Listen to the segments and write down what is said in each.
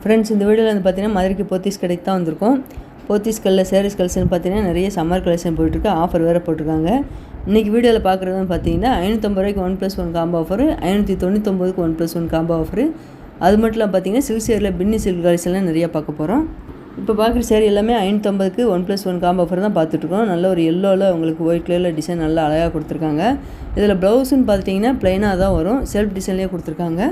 Friends, இந்த வீடியோவில் வந்து பார்த்தீங்கன்னா மதுரைக்கு போத்தீஸ் கடைக்கு தான் வந்திருக்கோம். போத்தீஸ் கடையில் சாரீஸ் கலெக்ஷன் பார்த்தீங்கன்னா நிறைய சம்மர் கலெக்ஷன் போயிட்டுருக்கு. ஆஃபர் வேறு போட்டிருக்காங்க. இன்றைக்கி வீடியோவில் பார்க்குறது வந்து பார்த்தீங்கன்னா 550 ரூபாய்க்கு 1+1 காம்போ ஆஃபர், 599க்கு 1+1 காம்போ ஆஃபர். அது மட்டும் இல்லாமல் பார்த்தீங்கன்னா சில்க் சேரியில் பின்னி சில்க் கலெக்ஷன்லாம் நிறையா பார்க்க போகிறோம். இப்போ பார்க்குற சேரீ எல்லாமே 550க்கு 1+1 காம்போ ஆஃபர் தான் பார்த்துட்ருக்கோம். நல்ல ஒரு எல்லோவில் உங்களுக்கு ஒயிட் கலரில் டிசைன் நல்லா அழகாக கொடுத்துருக்காங்க. இதில் ப்ளவுஸுன்னு பார்த்துட்டிங்கன்னா ப்ளைனாக தான் வரும், செல்ஃப் டிசைன்லேயே கொடுத்துருக்காங்க.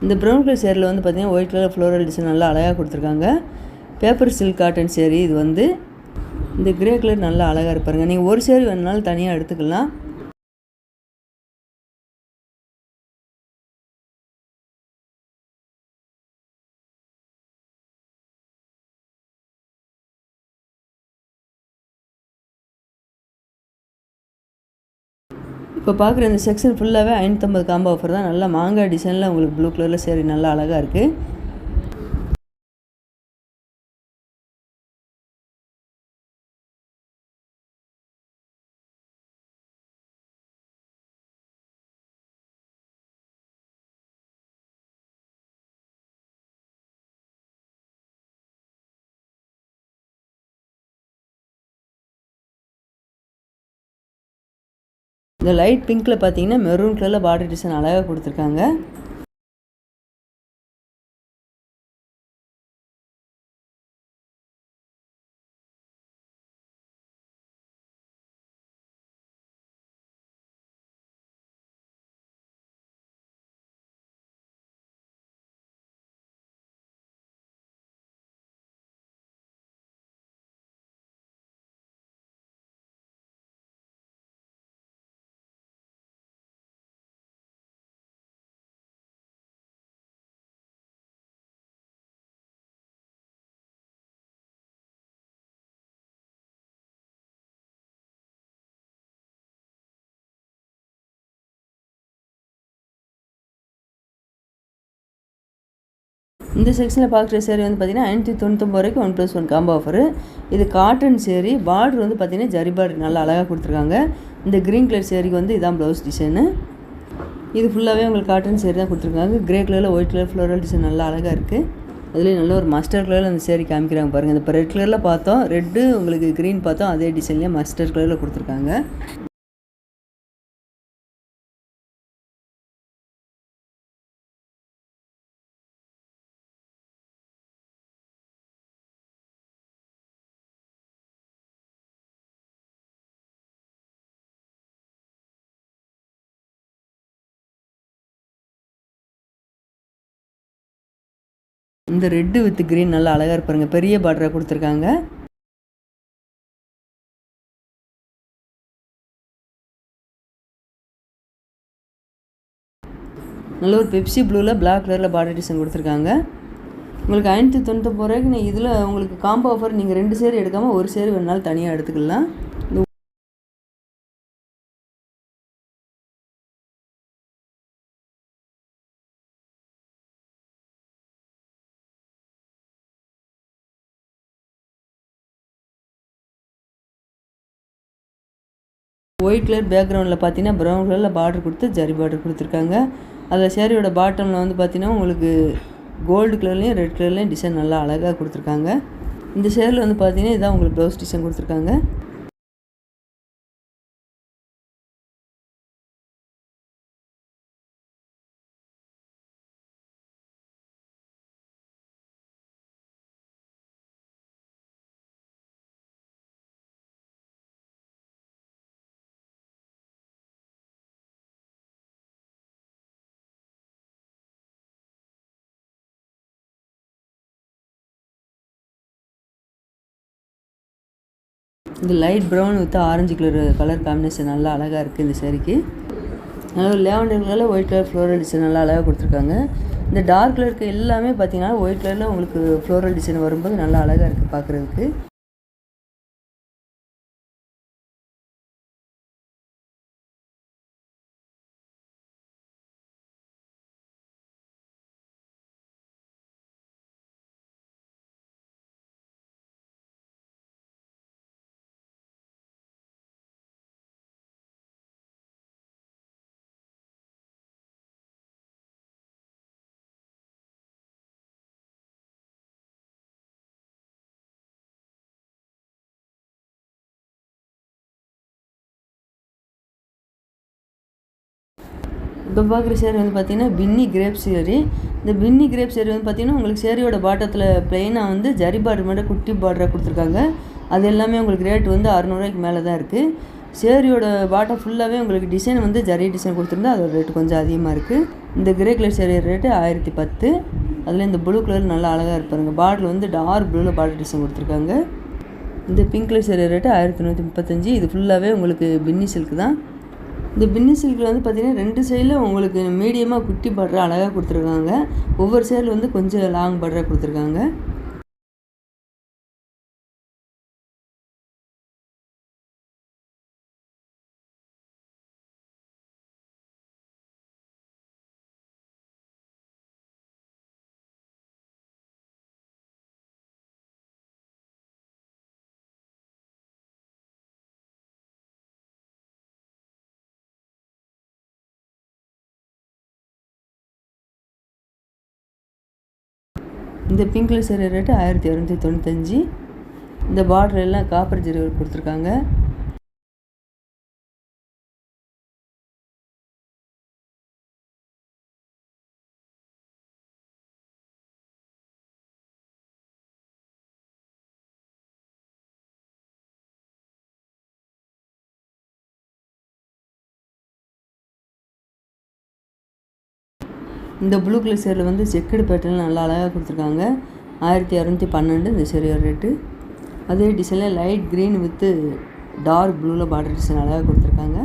இந்த ப்ரௌன் கலர் சேரில் வந்து பார்த்திங்கன்னா ஒயிட் கலர் ஃப்ளோரல் டிசைன் நல்லா அழகாக கொடுத்துருக்காங்க. பேப்பர் சில்க் காட்டன் சேரீ இது வந்து. இந்த கிரே கலர் நல்லா அழகாக இருப்பாருங்க. நீங்கள் ஒரு சேரீ வேணுனாலும் தனியாக எடுத்துக்கலாம். இப்போ பார்க்குற இந்த செக்ஷன் ஃபுல்லாகவே 550 காம்போ ஆஃபர் தான். நல்லா மாங்காய் டிசைனில் உங்களுக்கு ப்ளூ கலரில் சேரீ நல்லா அழகாக இருக்குது. இந்த லைட் பிங்க்கில் பார்த்தீங்கன்னா மெரூன் கலரில் பார்டர் டிசைன் அழகாக கொடுத்துருக்காங்க. இந்த செக்ஷனில் பார்க்குற சேரீ வந்து பார்த்திங்கன்னா 599 ரூபாய்க்கு 1+1 காம்போ ஆஃபரு. இது காட்டன் சேரீ. பார்டர் வந்து பார்த்திங்கன்னா ஜரி பார்டர் நல்லா அழகாக கொடுத்துருக்காங்க. இந்த க்ரீன் கலர் சேரீக்கு வந்து இதான் ப்ளவுஸ் டிசைனு. இது ஃபுல்லாகவே உங்களுக்கு காட்டன் சேரீ தான் கொடுத்துருக்காங்க. கிரே கலரில் ஒயிட் கலர் ஃப்ளோரல் டிசைன் நல்லா அழகாக இருக்குது. அதுலேயும் நல்ல ஒரு மஸ்டர்ட் கலரில் அந்த சேரீ காமிக்கிறாங்க பாருங்கள். இப்போ ரெட் கலரில் பார்த்தோம், ரெட்டு உங்களுக்கு க்ரீன் பார்த்தோம், அதே டிசைன்லேயே மஸ்டர்ட் கலரில் கொடுத்துருக்காங்க. இந்த ரெட்டு வித் க்ரீன் நல்லா அழகாக இருப்பாருங்க. பெரிய பார்டராக கொடுத்துருக்காங்க. நல்ல ஒரு பெப்சி ப்ளூவில் பிளாக் கலரில் பார்டர் டிசைன் கொடுத்துருக்காங்க. உங்களுக்கு 599 ரூபாய்க்கு இதில் உங்களுக்கு காம்போ ஆஃபர். நீங்கள் 2 சேரீ எடுக்காமல் ஒரு சேரீ வேணுனாலும் தனியாக எடுத்துக்கலாம். ஒயிட் கலர் பேக்ரவுண்டில் பார்த்தீங்கன்னா ப்ரௌன் கலரில் பார்டர் கொடுத்து ஜரி பார்டர் கொடுத்துருக்காங்க. அதில் சேரீயோட பாட்டமில் வந்து பார்த்தீங்கன்னா உங்களுக்கு கோல்டு கலர்லேயும் ரெட் கலர்லேயும் டிசைன் நல்லா அழகாக கொடுத்துருக்காங்க. இந்த சேரீயில் வந்து பார்த்தீங்கன்னா இதான் உங்களுக்கு ப்ளவுஸ் டிசைன் கொடுத்துருக்காங்க. இந்த light brown with orange colour combination நல்லா அழகாக இருக்குது இந்த சேரீக்கு. நல்லா லேவண்டர் கலரில் ஒயிட் கலர் ஃப்ளோரல் டிசைன் நல்லா அழகாக கொடுத்துருக்காங்க. இந்த டார்க் கலருக்கு எல்லாமே பார்த்தீங்கன்னா ஒயிட் கலரில் உங்களுக்கு ஃப்ளோரல் டிசைன் வரும்போது நல்லா அழகாக இருக்குது பார்க்குறதுக்கு. இப்போ பார்க்குற சேரீ வந்து பார்த்திங்கன்னா பின்னி கிரேப் சேரீ. இந்த பின்னி கிரேப் சேரீ வந்து பார்த்திங்கன்னா உங்களுக்கு சேரீயோட பாட்டத்தில் ப்ளைனாக வந்து ஜரி பார்டர் மட்டும் குட்டி பார்டராக கொடுத்துருக்காங்க. அது எல்லாமே உங்களுக்கு ரேட் வந்து 600 ரூபாய்க்கு மேலே தான் இருக்குது. சேரீயோட பாட்டம் ஃபுல்லாகவே உங்களுக்கு டிசைன் வந்து ஜரி டிசைன் கொடுத்துருந்தா அதோட ரேட்டு கொஞ்சம் அதிகமாக இருக்குது. இந்த கிரே கலர் சேரீ ரேட்டு 1010. அதில் இந்த ப்ளூ கலர் நல்லா அழகாக இருப்பாருங்க. பார்டர் வந்து டார்க் ப்ளூவில் பார்டர் டிசைன் கொடுத்துருக்காங்க. இந்த பிங்க் கலர் சேரீ ரேட்டு 1135. இது ஃபுல்லாகவே உங்களுக்கு பின்னி சில்க் தான். இந்த பின்னி சில்கில் வந்து பார்த்திங்கன்னா 2 சைடில் உங்களுக்கு மீடியமாக குட்டி பார்டராக அழகாக கொடுத்துருக்காங்க. ஒவ்வொரு சைடில் வந்து கொஞ்சம் லாங் பார்டராக கொடுத்துருக்காங்க. இந்த பிங்க் கலர் சேரீ ரேட்டு 1295. இந்த பார்டர் எல்லாம் காப்பர் ஜரி கொடுத்துருக்காங்க. இந்த ப்ளூ கலர் சேரில் வந்து செக்குடு பேட்டர்ன் நல்லா அழகாக கொடுத்துருக்காங்க. 1212 இந்த சேரீயோட ரேட்டு. அதே டிசைனில் லைட் க்ரீன் வித்து டார்க் ப்ளூவில் பார்டர் டிசைன் அழகாக கொடுத்துருக்காங்க.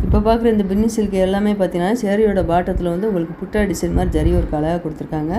இப்போ பார்க்குற இந்த பின்னி சில்க் எல்லாமே பார்த்தீங்கன்னா சேரீயோட பாட்டத்தில் வந்து உங்களுக்கு புட்டா டிசைன் மாதிரி ஜரி ஒர்க் அழகாக கொடுத்துருக்காங்க.